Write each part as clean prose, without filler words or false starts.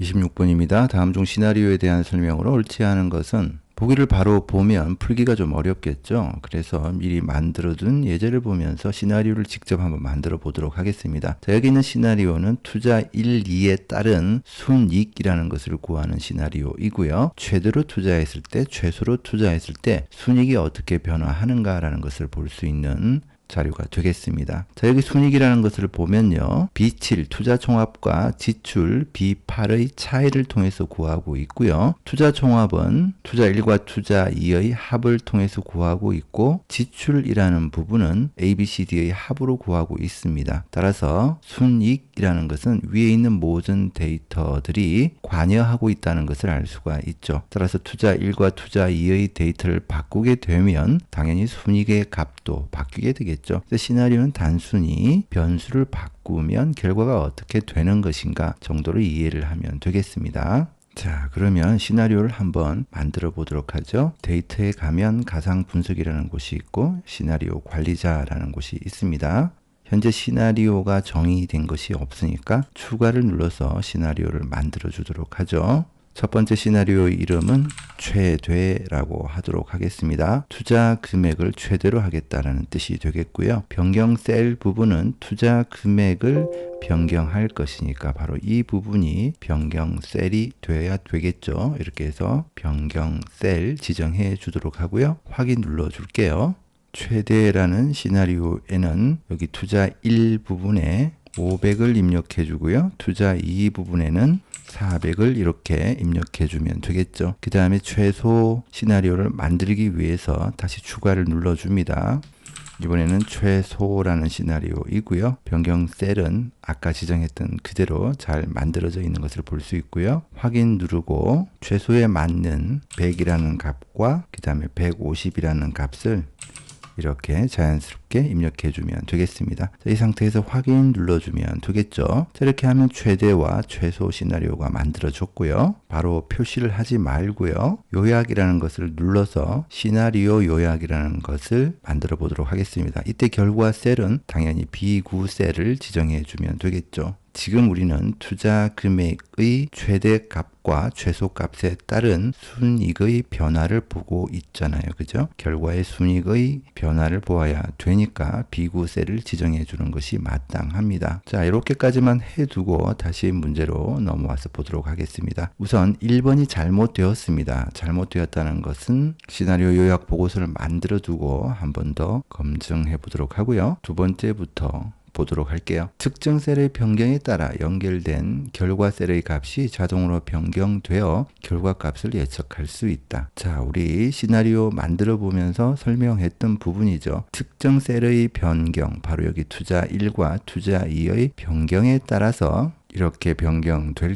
26번입니다. 다음 중 시나리오에 대한 설명으로 옳지 않은 것은 보기를 바로 보면 풀기가 좀 어렵겠죠. 그래서 미리 만들어둔 예제를 보면서 시나리오를 직접 한번 만들어 보도록 하겠습니다. 자, 여기 있는 시나리오는 투자 1, 2에 따른 순이익이라는 것을 구하는 시나리오이고요. 최대로 투자했을 때, 최소로 투자했을 때 순이익이 어떻게 변화하는가라는 것을 볼 수 있는 자료가 되겠습니다. 자, 여기 순이익이라는 것을 보면요. B7 투자 총합과 지출 B8의 차이를 통해서 구하고 있고요. 투자 총합은 투자 1과 투자 2의 합을 통해서 구하고 있고 지출이라는 부분은 ABCD의 합으로 구하고 있습니다. 따라서 순이익이라는 것은 위에 있는 모든 데이터들이 관여하고 있다는 것을 알 수가 있죠. 따라서 투자 1과 투자 2의 데이터를 바꾸게 되면 당연히 순이익의 값도 바뀌게 되겠죠. 시나리오는 단순히 변수를 바꾸면 결과가 어떻게 되는 것인가 정도로 이해를 하면 되겠습니다. 자, 그러면 시나리오를 한번 만들어 보도록 하죠. 데이터에 가면 가상 분석이라는 곳이 있고 시나리오 관리자라는 곳이 있습니다. 현재 시나리오가 정의된 것이 없으니까 추가를 눌러서 시나리오를 만들어 주도록 하죠. 첫 번째 시나리오의 이름은 최대라고 하도록 하겠습니다. 투자 금액을 최대로 하겠다라는 뜻이 되겠고요. 변경 셀 부분은 투자 금액을 변경할 것이니까 바로 이 부분이 변경 셀이 되어야 되겠죠. 이렇게 해서 변경 셀 지정해 주도록 하고요. 확인 눌러 줄게요. 최대라는 시나리오에는 여기 투자 1 부분에 500을 입력해 주고요. 투자 2 부분에는 400을 이렇게 입력해 주면 되겠죠. 그 다음에 최소 시나리오를 만들기 위해서 다시 추가를 눌러 줍니다. 이번에는 최소라는 시나리오이고요. 변경 셀은 아까 지정했던 그대로 잘 만들어져 있는 것을 볼 수 있고요. 확인 누르고 최소에 맞는 100이라는 값과 그 다음에 150이라는 값을 이렇게 자연스럽게 입력해 주면 되겠습니다. 자, 이 상태에서 확인 눌러주면 되겠죠. 자, 이렇게 하면 최대와 최소 시나리오가 만들어졌고요. 바로 표시를 하지 말고요. 요약이라는 것을 눌러서 시나리오 요약이라는 것을 만들어 보도록 하겠습니다. 이때 결과 셀은 당연히 B9 셀을 지정해 주면 되겠죠. 지금 우리는 투자 금액의 최대 값과 최소 값에 따른 순이익의 변화를 보고 있잖아요. 그죠? 결과의 순이익의 변화를 보아야 되니까 B9 셀을 지정해 주는 것이 마땅합니다. 자, 이렇게까지만 해두고 다시 문제로 넘어와서 보도록 하겠습니다. 우선 1번이 잘못되었습니다. 잘못되었다는 것은 시나리오 요약 보고서를 만들어 두고 한 번 더 검증해 보도록 하고요. 두 번째부터 보도록 할게요. 특정 셀의 변경에 따라 연결된 결과 셀의 값이 자동으로 변경되어 결과 값을 예측할 수 있다. 자, 우리 시나리오 만들어 보면서 설명했던 부분이죠. 특정 셀의 변경, 바로 여기 투자 1과 투자 2의 변경에 따라서 이렇게 변경될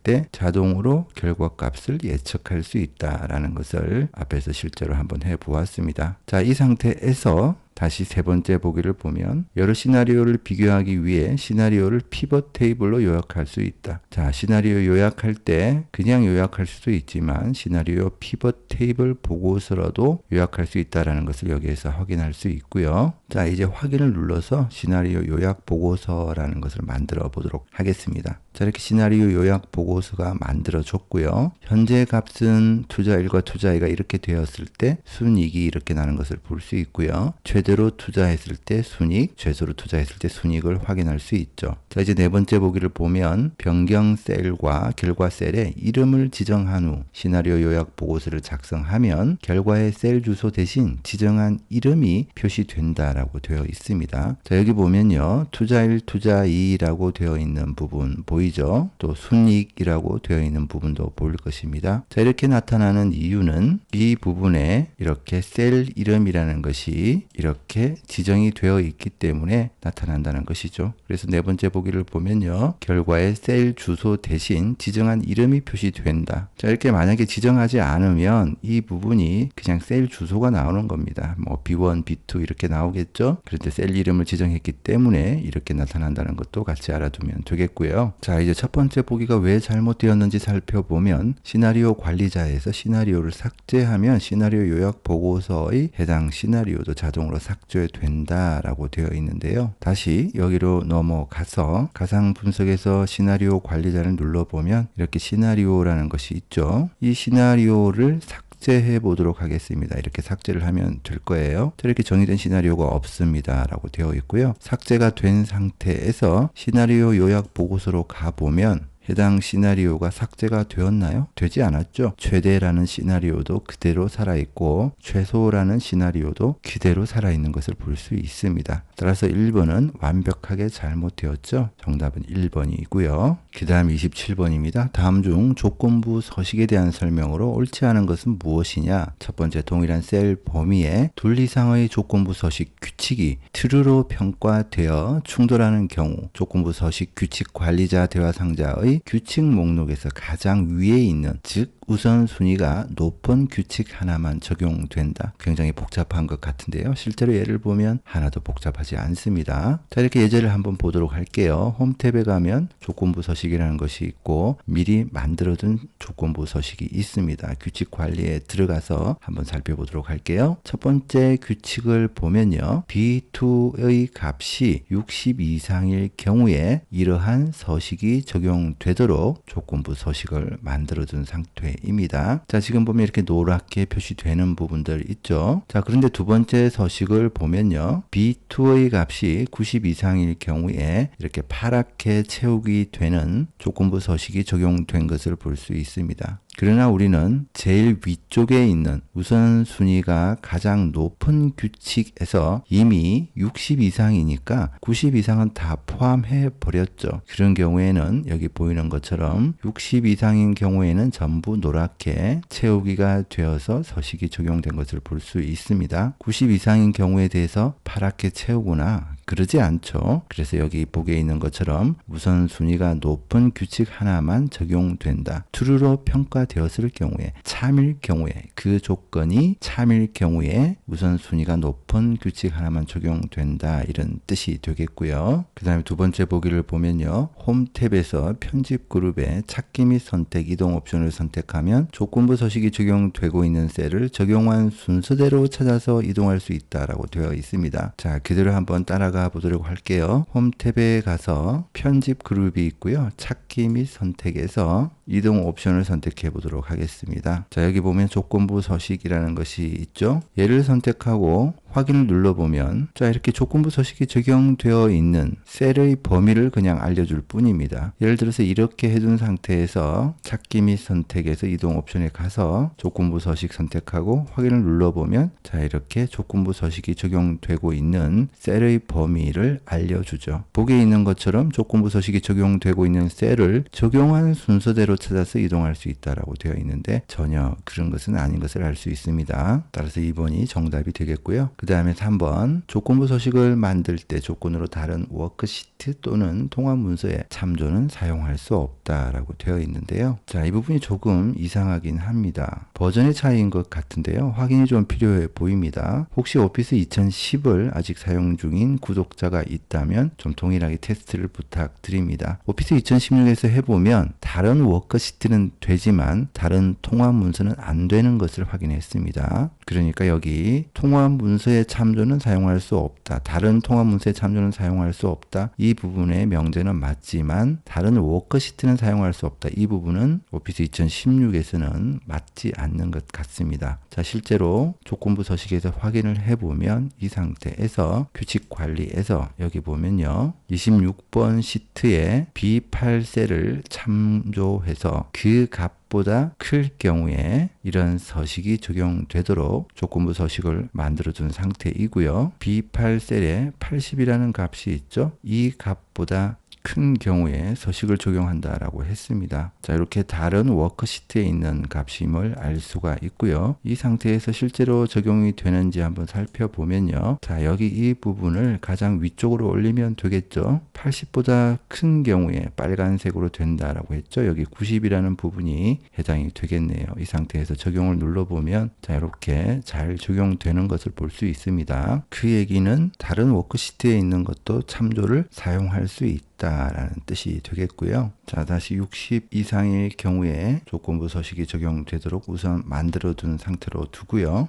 때 자동으로 결과값을 예측할 수 있다라는 것을 앞에서 실제로 한번 해 보았습니다. 자, 이 상태에서 다시 세 번째 보기를 보면 여러 시나리오를 비교하기 위해 시나리오를 피벗 테이블로 요약할 수 있다. 자, 시나리오 요약할 때 그냥 요약할 수도 있지만 시나리오 피벗 테이블 보고서로도 요약할 수 있다는 것을 여기에서 확인할 수 있고요. 자, 이제 확인을 눌러서 시나리오 요약 보고서라는 것을 만들어 보도록 하겠습니다. 자, 이렇게 시나리오 요약 보고서가 만들어졌고요. 현재 값은 투자 1과 투자 2가 이렇게 되었을 때 순이익이 이렇게 나는 것을 볼 수 있고요. 최대로 투자했을 때 순이익, 최소로 투자했을 때 순이익을 확인할 수 있죠. 자, 이제 네 번째 보기를 보면 변경 셀과 결과 셀에 이름을 지정한 후 시나리오 요약 보고서를 작성하면 결과의 셀 주소 대신 지정한 이름이 표시된다라고 되어 있습니다. 자, 여기 보면요. 투자 1, 투자 2라고 되어 있는 부분 보이죠? 또 순이익이라고 되어 있는 부분도 보일 것입니다. 자, 이렇게 나타나는 이유는 이 부분에 이렇게 셀 이름이라는 것이 이렇게 지정이 되어 있기 때문에 나타난다는 것이죠. 그래서 네 번째 보기를 보면요. 결과의 셀 주소 대신 지정한 이름이 표시된다. 자, 이렇게 만약에 지정하지 않으면 이 부분이 그냥 셀 주소가 나오는 겁니다. 뭐 B1, B2 이렇게 나오겠죠. 그런데 셀 이름을 지정했기 때문에 이렇게 나타난다는 것도 같이 알아두면 되겠고요. 자, 이제 첫 번째 보기가 왜 잘못되었는지 살펴보면 시나리오 관리자에서 시나리오를 삭제하면 시나리오 요약 보고서의 해당 시나리오도 자동으로 삭제된다라고 되어 있는데요. 다시 여기로 넘어가서 가상 분석에서 시나리오 관리자를 눌러보면 이렇게 시나리오라는 것이 있죠. 이 시나리오를 삭제해 보도록 하겠습니다. 이렇게 삭제를 하면 될 거예요. 이렇게 정의된 시나리오가 없습니다 라고 되어 있고요. 삭제가 된 상태에서 시나리오 요약 보고서로 가보면 해당 시나리오가 삭제가 되었나요? 되지 않았죠. 최대라는 시나리오도 그대로 살아있고 최소라는 시나리오도 그대로 살아있는 것을 볼 수 있습니다. 따라서 1번은 완벽하게 잘못되었죠. 정답은 1번이고요. 그 다음 27번입니다. 다음 중 조건부 서식에 대한 설명으로 옳지 않은 것은 무엇이냐? 첫 번째, 동일한 셀 범위에 둘 이상의 조건부 서식 규칙이 true로 평가되어 충돌하는 경우 조건부 서식 규칙 관리자 대화 상자의 규칙 목록에서 가장 위에 있는, 즉 우선순위가 높은 규칙 하나만 적용된다. 굉장히 복잡한 것 같은데요. 실제로 예를 보면 하나도 복잡하지 않습니다. 자, 이렇게 예제를 한번 보도록 할게요. 홈 탭에 가면 조건부 서식이라는 것이 있고 미리 만들어둔 조건부 서식이 있습니다. 규칙 관리에 들어가서 한번 살펴보도록 할게요. 첫 번째 규칙을 보면요. B2의 값이 60 이상일 경우에 이러한 서식이 적용되도록 조건부 서식을 만들어둔 상태입니다. 자, 지금 보면 이렇게 노랗게 표시되는 부분들 있죠. 자, 그런데 두 번째 서식을 보면요. B2의 값이 90 이상일 경우에 이렇게 파랗게 채우기 되는 조건부 서식이 적용된 것을 볼 수 있습니다. 그러나 우리는 제일 위쪽에 있는 우선순위가 가장 높은 규칙에서 이미 60 이상이니까 90 이상은 다 포함해 버렸죠. 그런 경우에는 여기 보이는 것처럼 60 이상인 경우에는 전부 노랗게 채우기가 되어서 서식이 적용된 것을 볼 수 있습니다. 90 이상인 경우에 대해서 파랗게 채우거나 그러지 않죠. 그래서 여기 보기에 있는 것처럼 우선순위가 높은 규칙 하나만 적용된다. true로 평가되었을 경우에, 참일 경우에, 그 조건이 참일 경우에 우선순위가 높은 규칙 하나만 적용된다. 이런 뜻이 되겠고요. 그 다음에 두 번째 보기를 보면요. 홈 탭에서 편집 그룹에 찾기 및 선택, 이동 옵션을 선택하면 조건부 서식이 적용되고 있는 셀을 적용한 순서대로 찾아서 이동할 수 있다라고 되어 있습니다. 자, 그대로 한번 따라가 보도록 할게요. 홈 탭에 가서 편집 그룹이 있고요. 찾기 및 선택에서 이동 옵션을 선택해 보도록 하겠습니다. 자, 여기 보면 조건부 서식이라는 것이 있죠. 얘를 선택하고 확인을 눌러보면 자, 이렇게 조건부 서식이 적용되어 있는 셀의 범위를 그냥 알려줄 뿐입니다. 예를 들어서 이렇게 해둔 상태에서 찾기 및 선택에서 이동 옵션에 가서 조건부 서식 선택하고 확인을 눌러보면 자, 이렇게 조건부 서식이 적용되고 있는 셀의 범위를 알려주죠. 보기에 있는 것처럼 조건부 서식이 적용되고 있는 셀을 적용한 순서대로 찾아서 이동할 수 있다라고 되어 있는데 전혀 그런 것은 아닌 것을 알 수 있습니다. 따라서 2번이 정답이 되겠고요. 그 다음에 3번, 조건부 서식을 만들 때 조건으로 다른 워크시트 또는 통합 문서에 참조는 사용할 수 없다라고 되어 있는데요. 자, 이 부분이 조금 이상하긴 합니다. 버전의 차이인 것 같은데요. 확인이 좀 필요해 보입니다. 혹시 오피스 2010을 아직 사용 중인 구독자가 있다면 좀 동일하게 테스트를 부탁드립니다. 오피스 2016에서 해보면 다른 워크시트는 되지만 다른 통합 문서는 안 되는 것을 확인했습니다. 그러니까 여기 통합 문서의 참조는 사용할 수 없다. 다른 통합 문서의 참조는 사용할 수 없다. 이 부분의 명제는 맞지만 다른 워크시트는 사용할 수 없다. 이 부분은 오피스 2016에서는 맞지 않는 것 같습니다. 자, 실제로 조건부 서식에서 확인을 해보면 이 상태에서 규칙 관리에서 여기 보면요. 26번 시트에 B8셀을 참조해서 그 값보다 클 경우에 이런 서식이 적용되도록 조건부 서식을 만들어준 상태이고요. B8셀에 80이라는 값이 있죠. 이 값보다 큰 경우에 서식을 적용한다라고 했습니다. 자, 이렇게 다른 워크시트에 있는 값임을 알 수가 있고요. 이 상태에서 실제로 적용이 되는지 한번 살펴보면요. 자, 여기 이 부분을 가장 위쪽으로 올리면 되겠죠. 80보다 큰 경우에 빨간색으로 된다라고 했죠. 여기 90이라는 부분이 해당이 되겠네요. 이 상태에서 적용을 눌러보면 자, 이렇게 잘 적용되는 것을 볼 수 있습니다. 그 얘기는 다른 워크시트에 있는 것도 참조를 사용할 수 있다라는 뜻이 되겠고요. 자, 다시 60 이상의 경우에 조건부 서식이 적용되도록 우선 만들어 둔 상태로 두고요.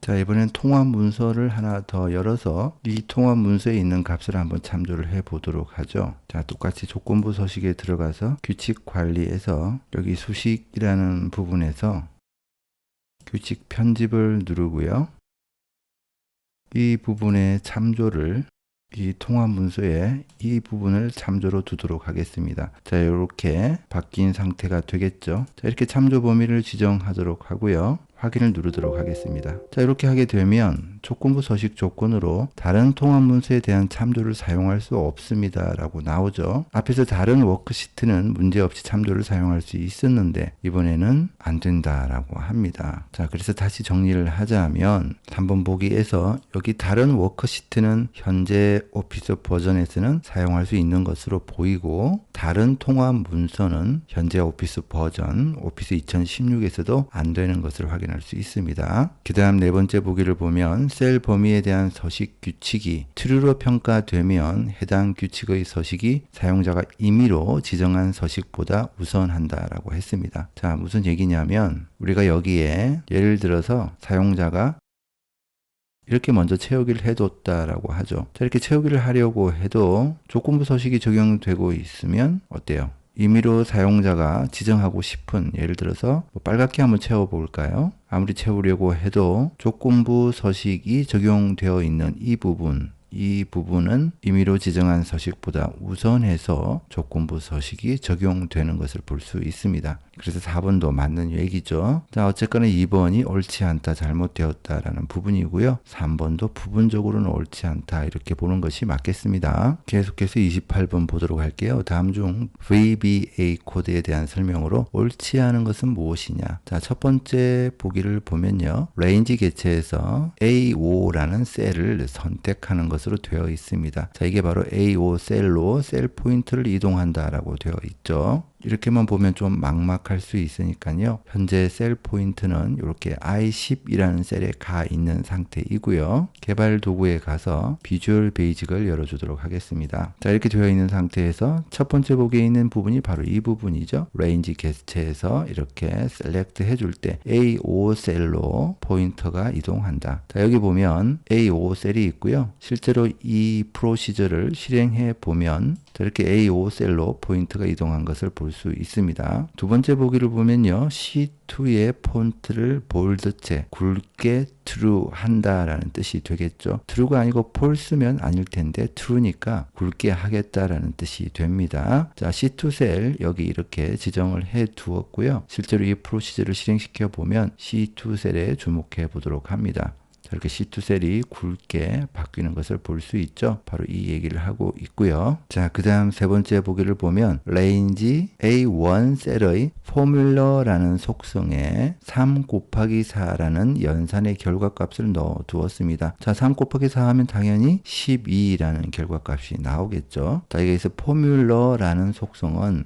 자, 이번엔 통합 문서를 하나 더 열어서 이 통합 문서에 있는 값을 한번 참조를 해 보도록 하죠. 자, 똑같이 조건부 서식에 들어가서 규칙 관리에서 여기 수식이라는 부분에서 규칙 편집을 누르고요. 이 부분의 참조를 이 통합 문서에 이 부분을 참조로 두도록 하겠습니다. 자, 이렇게 바뀐 상태가 되겠죠. 자, 이렇게 참조 범위를 지정하도록 하고요. 확인을 누르도록 하겠습니다. 자, 이렇게 하게 되면 조건부 서식 조건으로 다른 통합 문서에 대한 참조를 사용할 수 없습니다 라고 나오죠. 앞에서 다른 워크시트는 문제없이 참조를 사용할 수 있었는데 이번에는 안 된다라고 합니다. 자, 그래서 다시 정리를 하자면 3번 보기에서 여기 다른 워크시트는 현재 오피스 버전에서는 사용할 수 있는 것으로 보이고 다른 통합 문서는 현재 오피스 버전 오피스 2016에서도 안 되는 것을 확인할 수 있습니다. 그 다음 네 번째 보기를 보면 셀 범위에 대한 서식 규칙이 true로 평가되면 해당 규칙의 서식이 사용자가 임의로 지정한 서식보다 우선한다라고 했습니다. 자, 무슨 얘기냐면 우리가 여기에 예를 들어서 사용자가 이렇게 먼저 채우기를 해뒀다라고 하죠. 자, 이렇게 채우기를 하려고 해도 조건부 서식이 적용되고 있으면 어때요? 임의로 사용자가 지정하고 싶은 예를 들어서 빨갛게 한번 채워볼까요? 아무리 채우려고 해도 조건부 서식이 적용되어 있는 이 부분은 임의로 지정한 서식보다 우선해서 조건부 서식이 적용되는 것을 볼 수 있습니다. 그래서 4번도 맞는 얘기죠. 자, 어쨌거나 2번이 옳지 않다, 잘못되었다라는 부분이고요. 3번도 부분적으로는 옳지 않다 이렇게 보는 것이 맞겠습니다. 계속해서 28번 보도록 할게요. 다음 중 VBA 코드에 대한 설명으로 옳지 않은 것은 무엇이냐. 자, 첫 번째 보기를 보면요. 레인지 개체에서 A5라는 셀을 선택하는 것으로 되어 있습니다. 자, 이게 바로 A5 셀로 셀 포인트를 이동한다라고 되어 있죠. 이렇게만 보면 좀 막막할 수 있으니까요. 현재 셀 포인트는 이렇게 I10이라는 셀에 가 있는 상태이고요. 개발 도구에 가서 비주얼 베이직을 열어주도록 하겠습니다. 자, 이렇게 되어 있는 상태에서 첫 번째 보기에 있는 부분이 바로 이 부분이죠. 레인지 개체에서 이렇게 셀렉트 해줄 때 A5 셀로 포인터가 이동한다. 자, 여기 보면 A5 셀이 있고요. 실제로 이 프로시저를 실행해 보면 이렇게 A5 셀로 포인트가 이동한 것을 볼 수 있습니다. 두 번째 보기를 보면요. C2의 폰트를 볼드체, 굵게 true 한다라는 뜻이 되겠죠. true가 아니고 false면 아닐 텐데 true니까 굵게 하겠다라는 뜻이 됩니다. 자, C2 셀 여기 이렇게 지정을 해 두었고요. 실제로 이 프로시저를 실행시켜 보면 C2 셀에 주목해 보도록 합니다. 이렇게 C2 셀이 굵게 바뀌는 것을 볼 수 있죠. 바로 이 얘기를 하고 있고요. 자, 그 다음 세 번째 보기를 보면 range A1 셀의 포뮬러라는 속성에 3 곱하기 4라는 연산의 결과값을 넣어 두었습니다. 자, 3 곱하기 4 하면 당연히 12라는 결과값이 나오겠죠. 자, 여기서 포뮬러라는 속성은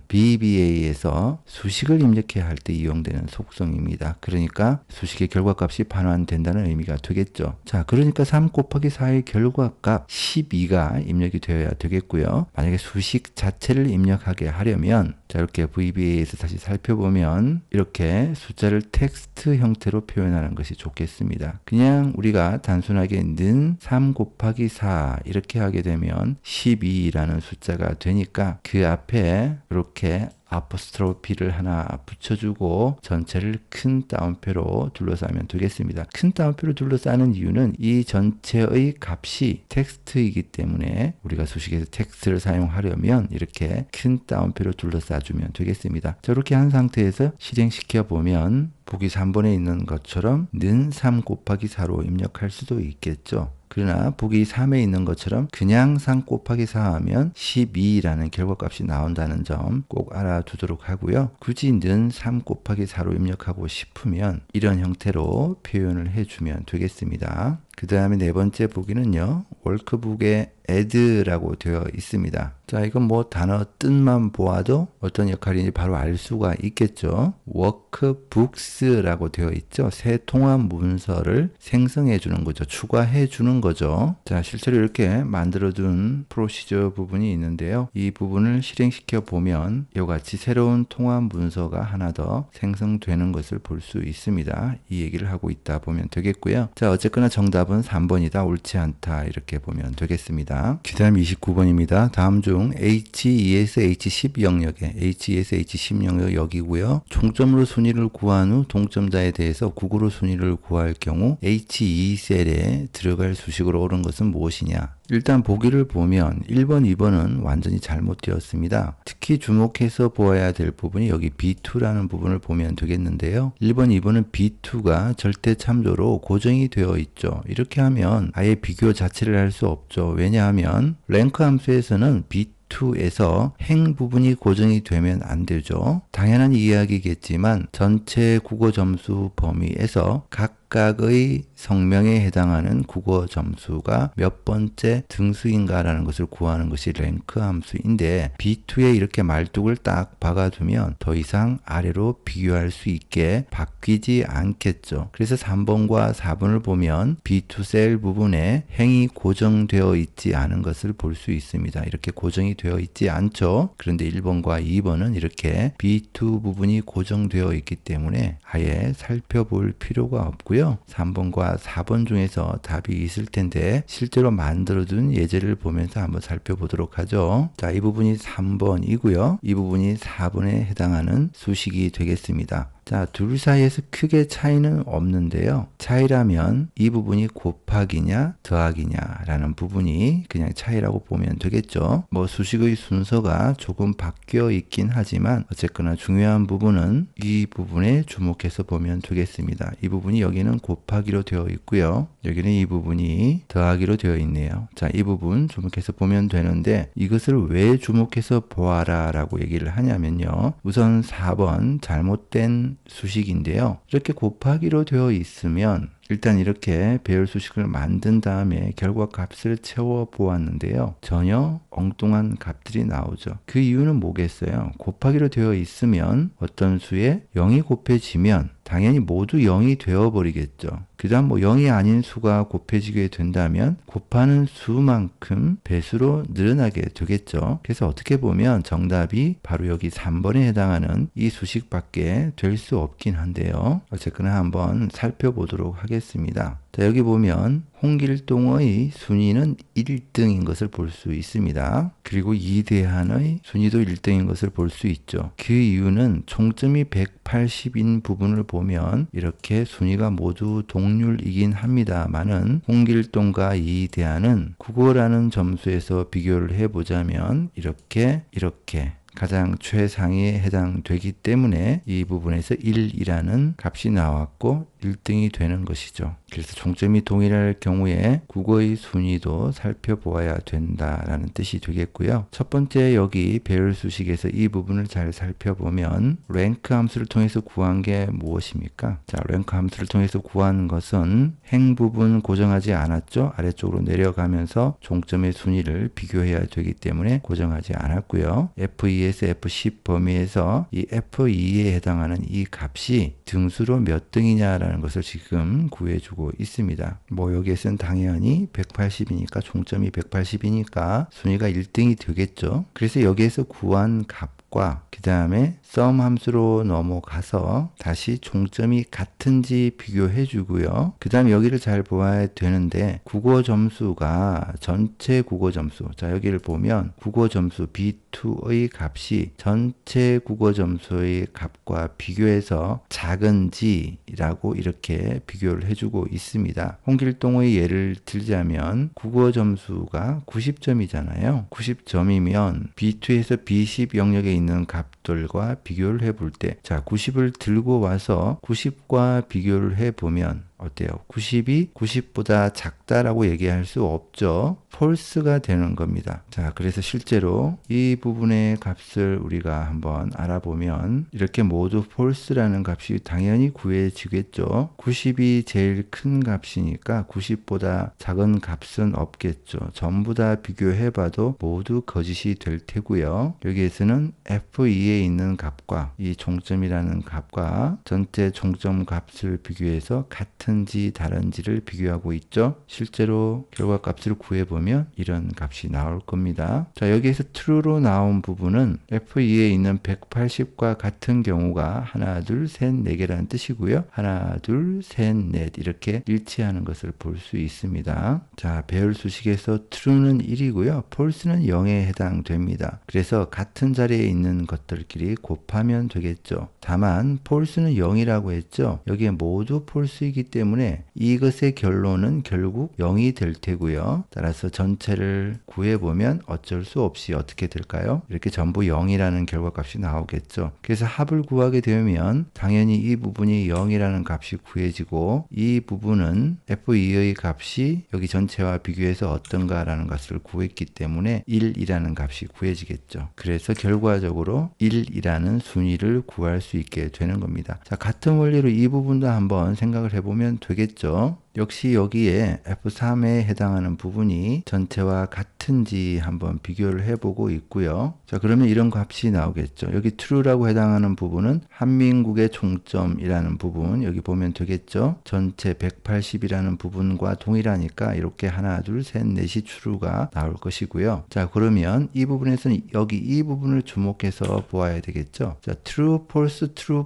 VBA에서 수식을 입력해야 할 때 이용되는 속성입니다. 그러니까 수식의 결과값이 반환된다는 의미가 되겠죠. 자, 그러니까 3 곱하기 4의 결과값 12가 입력이 되어야 되겠고요. 만약에 수식 자체를 입력하게 하려면 자, 이렇게 VBA에서 다시 살펴보면 이렇게 숫자를 텍스트 형태로 표현하는 것이 좋겠습니다. 그냥 우리가 단순하게 는 3 곱하기 4 이렇게 하게 되면 12라는 숫자가 되니까 그 앞에 이렇게 아포스트로피를 하나 붙여주고 전체를 큰 따옴표로 둘러싸면 되겠습니다. 큰 따옴표로 둘러싸는 이유는 이 전체의 값이 텍스트이기 때문에 우리가 수식에서 텍스트를 사용하려면 이렇게 큰 따옴표로 둘러싸주면 되겠습니다. 저렇게 한 상태에서 실행시켜 보면 보기 3번에 있는 것처럼 는 3 곱하기 4로 입력할 수도 있겠죠. 그러나 보기 3에 있는 것처럼 그냥 3 곱하기 4 하면 12라는 결과값이 나온다는 점 꼭 알아두도록 하고요. 굳이 는 3 곱하기 4로 입력하고 싶으면 이런 형태로 표현을 해주면 되겠습니다. 그 다음에 네 번째 보기는요. 워크북에 add라고 되어 있습니다. 자, 이건 뭐 단어 뜻만 보아도 어떤 역할인지 바로 알 수가 있겠죠. workbooks X라고 되어 있죠. 새 통합 문서를 생성해 주는 거죠. 추가해 주는 거죠. 자, 실제로 이렇게 만들어둔 프로시저 부분이 있는데요. 이 부분을 실행시켜 보면 이와 같이 새로운 통합 문서가 하나 더 생성되는 것을 볼 수 있습니다. 이 얘기를 하고 있다 보면 되겠고요. 자, 어쨌거나 정답은 3번이다. 옳지 않다. 이렇게 보면 되겠습니다. 그 다음 29번입니다. 다음 중 HE에서 H10 영역에 HE에서 H10 영역 여기고요. 총점으로 순위를 구한 후 동점자에 대해서 국어로 순위를 구할 경우 H2셀에 들어갈 수식으로 옳은 것은 무엇이냐? 일단 보기를 보면 1번, 2번은 완전히 잘못되었습니다. 특히 주목해서 보아야 될 부분이 여기 B2라는 부분을 보면 되겠는데요. 1번, 2번은 B2가 절대 참조로 고정이 되어 있죠. 이렇게 하면 아예 비교 자체를 할 수 없죠. 왜냐하면 랭크 함수에서는 B2에서 행 부분이 고정이 되면 안 되죠. 당연한 이야기겠지만 전체 국어 점수 범위에서 각각의 성명에 해당하는 국어 점수가 몇 번째 등수인가라는 것을 구하는 것이 랭크 함수인데 B2에 이렇게 말뚝을 딱 박아두면 더 이상 아래로 비교할 수 있게 바뀌지 않겠죠. 그래서 3번과 4번을 보면 B2 셀 부분에 행이 고정되어 있지 않은 것을 볼 수 있습니다. 이렇게 고정이 되어 있지 않죠. 그런데 1번과 2번은 이렇게 B2 부분이 고정되어 있기 때문에 아예 살펴볼 필요가 없고요. 3번과 4번 중에서 답이 있을 텐데 실제로 만들어둔 예제를 보면서 한번 살펴보도록 하죠. 자, 이 부분이 3번이고요. 이 부분이 4번에 해당하는 수식이 되겠습니다. 자, 둘 사이에서 크게 차이는 없는데요. 차이라면 이 부분이 곱하기냐 더하기냐라는 부분이 그냥 차이라고 보면 되겠죠. 뭐 수식의 순서가 조금 바뀌어 있긴 하지만 어쨌거나 중요한 부분은 이 부분에 주목해서 보면 되겠습니다. 이 부분이 여기는 곱하기로 되어 있고요. 여기는 이 부분이 더하기로 되어 있네요. 자, 이 부분 주목해서 보면 되는데 이것을 왜 주목해서 보아라 라고 얘기를 하냐면요. 우선 4번 잘못된 수식인데요. 이렇게 곱하기로 되어 있으면 일단 이렇게 배열 수식을 만든 다음에 결과 값을 채워 보았는데요. 전혀 엉뚱한 값들이 나오죠. 그 이유는 뭐겠어요? 곱하기로 되어 있으면 어떤 수에 0이 곱해지면 당연히 모두 0이 되어버리겠죠. 그 다음 뭐 0이 아닌 수가 곱해지게 된다면 곱하는 수만큼 배수로 늘어나게 되겠죠. 그래서 어떻게 보면 정답이 바로 여기 3번에 해당하는 이 수식밖에 될 수 없긴 한데요. 어쨌거나 한번 살펴보도록 하겠습니다. 자, 여기 보면 홍길동의 순위는 1등인 것을 볼 수 있습니다. 그리고 이대한의 순위도 1등인 것을 볼 수 있죠. 그 이유는 총점이 180인 부분을 보면 이렇게 순위가 모두 동률이긴 합니다만은 홍길동과 이대한은 국어라는 점수에서 비교를 해보자면 이렇게 가장 최상위에 해당되기 때문에 이 부분에서 1이라는 값이 나왔고 1등이 되는 것이죠. 그래서 총점이 동일할 경우에 국어의 순위도 살펴보아야 된다라는 뜻이 되겠고요. 첫 번째 여기 배열 수식에서 이 부분을 잘 살펴보면 랭크 함수를 통해서 구한 게 무엇입니까? 자, 랭크 함수를 통해서 구한 것은 행 부분 고정하지 않았죠. 아래쪽으로 내려가면서 종점의 순위를 비교해야 되기 때문에 고정하지 않았고요. F2에서 F10 범위에서 이 F2에 해당하는 이 값이 등수로 몇 등이냐라는 것을 지금 구해주고 있습니다. 뭐 여기에서는 당연히 180이니까 총점이 180이니까 순위가 1등이 되겠죠. 그래서 여기에서 구한 값과 그 다음에 sum 함수로 넘어가서 다시 총점이 같은지 비교해 주고요. 그 다음에 여기를 잘 보아야 되는데 국어 점수가 전체 국어 점수, 자 여기를 보면 국어 점수 B2의 값이 전체 국어 점수의 값과 비교해서 작은지라고 이렇게 비교를 해주고 있습니다. 홍길동의 예를 들자면 국어 점수가 90점이잖아요. 90점이면 B2에서 B10 영역에 있는 값들과 비교를 해볼 때, 자 90을 들고 와서 90과 비교를 해보면 어때요? 90이 90보다 작다라고 얘기할 수 없죠. false가 되는 겁니다. 자, 그래서 실제로 이 부분의 값을 우리가 한번 알아보면 이렇게 모두 false라는 값이 당연히 구해지겠죠. 90이 제일 큰 값이니까 90보다 작은 값은 없겠죠. 전부 다 비교해봐도 모두 거짓이 될 테고요. 여기에서는 F2에 있는 값과 이 종점이라는 값과 전체 종점 값을 비교해서 같은지 다른지를 비교하고 있죠. 실제로 결과값을 구해보면 이런 값이 나올 겁니다. 자, 여기에서 true로 나온 부분은 F2에 있는 180과 같은 경우가 하나, 둘, 셋, 네 개라는 뜻이고요. 하나, 둘, 셋, 넷 이렇게 일치하는 것을 볼 수 있습니다. 자, 배열 수식에서 true는 1이고요. false는 0에 해당됩니다. 그래서 같은 자리에 있는 것들끼리 곱하면 되겠죠. 다만 false는 0이라고 했죠. 여기에 모두 false이기 때문에 이것의 결론은 결국 0이 될 테고요. 따라서 전체를 구해보면 어쩔 수 없이 어떻게 될까요? 이렇게 전부 0이라는 결과값이 나오겠죠. 그래서 합을 구하게 되면 당연히 이 부분이 0이라는 값이 구해지고 이 부분은 F2의 값이 여기 전체와 비교해서 어떤가라는 것을 구했기 때문에 1이라는 값이 구해지겠죠. 그래서 결과적으로 1이라는 순위를 구할 수 있게 되는 겁니다. 자, 같은 원리로 이 부분도 한번 생각을 해보면 되겠죠. 역시 여기에 F3에 해당하는 부분이 전체와 같은지 한번 비교를 해보고 있고요. 자, 그러면 이런 값이 나오겠죠. 여기 true라고 해당하는 부분은 한민국의 종점이라는 부분 여기 보면 되겠죠. 전체 180이라는 부분과 동일하니까 이렇게 하나, 둘, 셋, 넷이 true가 나올 것이고요. 자, 그러면 이 부분에서는 여기 이 부분을 주목해서 보아야 되겠죠. 자, true,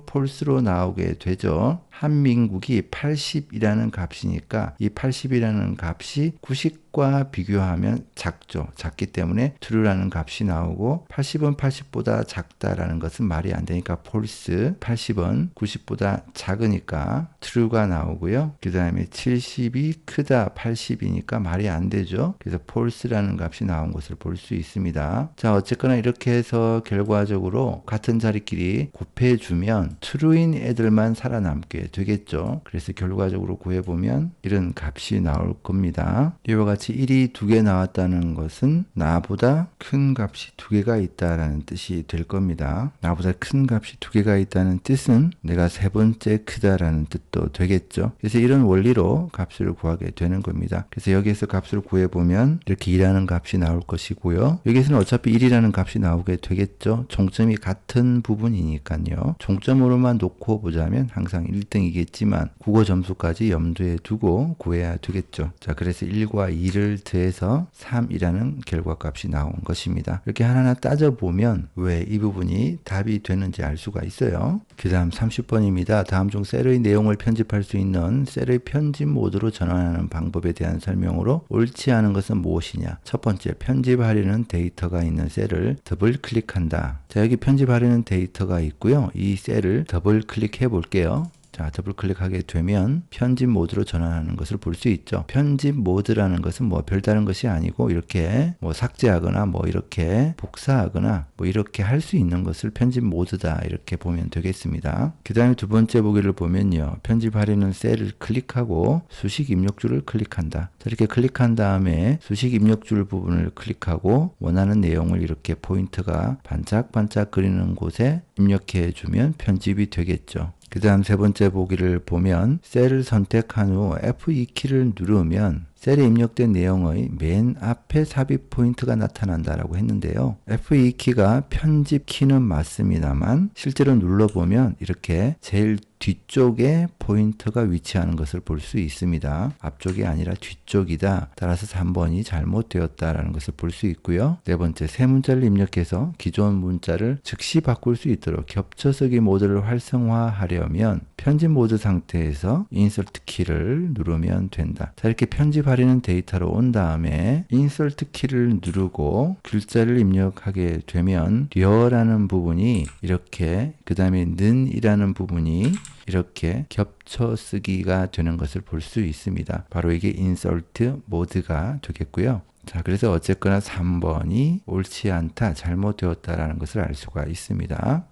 false로 나오게 되죠. 한민국이 80이라는 값이니까 이 80이라는 값이 90과 비교하면 작죠. 작기 때문에 true라는 값이 나오고 80은 80보다 작다라는 것은 말이 안 되니까 false, 80은 90보다 작으니까 true가 나오고요. 그 다음에 70이 크다 80이니까 말이 안 되죠. 그래서 false라는 값이 나온 것을 볼 수 있습니다. 자, 어쨌거나 이렇게 해서 결과적으로 같은 자리끼리 곱해주면 true인 애들만 살아남게 되겠죠. 그래서 결과적으로 구해보면 이런 값이 나올 겁니다. 이와 같이 1이 2개 나왔다는 것은 나보다 큰 값이 2개가 있다는 뜻이 될 겁니다. 나보다 큰 값이 2개가 있다는 뜻은 내가 세 번째 크다라는 뜻도 되겠죠. 그래서 이런 원리로 값을 구하게 되는 겁니다. 그래서 여기에서 값을 구해보면 이렇게 2라는 값이 나올 것이고요. 여기에서는 어차피 1이라는 값이 나오게 되겠죠. 종점이 같은 부분이니까요. 종점으로만 놓고 보자면 항상 1등이겠지만 국어 점수까지 염두에 두고 구해야 되겠죠. 자, 그래서 1과 2를 더해서 3이라는 결과값이 나온 것입니다. 이렇게 하나하나 따져보면 왜 이 부분이 답이 되는지 알 수가 있어요. 그 다음 30번입니다. 다음 중 셀의 내용을 편집할 수 있는 셀의 편집 모드로 전환하는 방법에 대한 설명으로 옳지 않은 것은 무엇이냐. 첫 번째, 편집하려는 데이터가 있는 셀을 더블 클릭한다. 자, 여기 편집하려는 데이터가 있고요. 이 셀을 더블 클릭해 볼게요. 자, 더블 클릭하게 되면 편집 모드로 전환하는 것을 볼 수 있죠. 편집 모드라는 것은 뭐 별다른 것이 아니고 이렇게 뭐 삭제하거나 뭐 이렇게 복사하거나 뭐 이렇게 할 수 있는 것을 편집 모드다 이렇게 보면 되겠습니다. 그 다음에 두 번째 보기를 보면요. 편집하려는 셀을 클릭하고 수식 입력줄을 클릭한다. 자, 이렇게 클릭한 다음에 수식 입력줄 부분을 클릭하고 원하는 내용을 이렇게 포인트가 반짝반짝 그리는 곳에 입력해 주면 편집이 되겠죠. 그 다음 세 번째 보기를 보면 셀을 선택한 후 F2키를 누르면 셀에 입력된 내용의 맨 앞에 삽입 포인트가 나타난다라고 했는데요. F2키가 편집 키는 맞습니다만 실제로 눌러보면 이렇게 제일 뒤쪽에 포인트가 위치하는 것을 볼 수 있습니다. 앞쪽이 아니라 뒤쪽이다. 따라서 3번이 잘못되었다라는 것을 볼 수 있고요. 네 번째, 새 문자를 입력해서 기존 문자를 즉시 바꿀 수 있도록 겹쳐쓰기 모드를 활성화하려면 편집 모드 상태에서 인서트 키를 누르면 된다. 자, 이렇게 편집하려는 데이터로 온 다음에 인서트 키를 누르고 글자를 입력하게 되면 려라는 부분이 이렇게 그 다음에 는이라는 부분이 이렇게 겹쳐 쓰기가 되는 것을 볼 수 있습니다. 바로 이게 인서트 모드가 되겠고요. 자, 그래서 어쨌거나 3번이 옳지 않다, 잘못되었다라는 것을 알 수가 있습니다.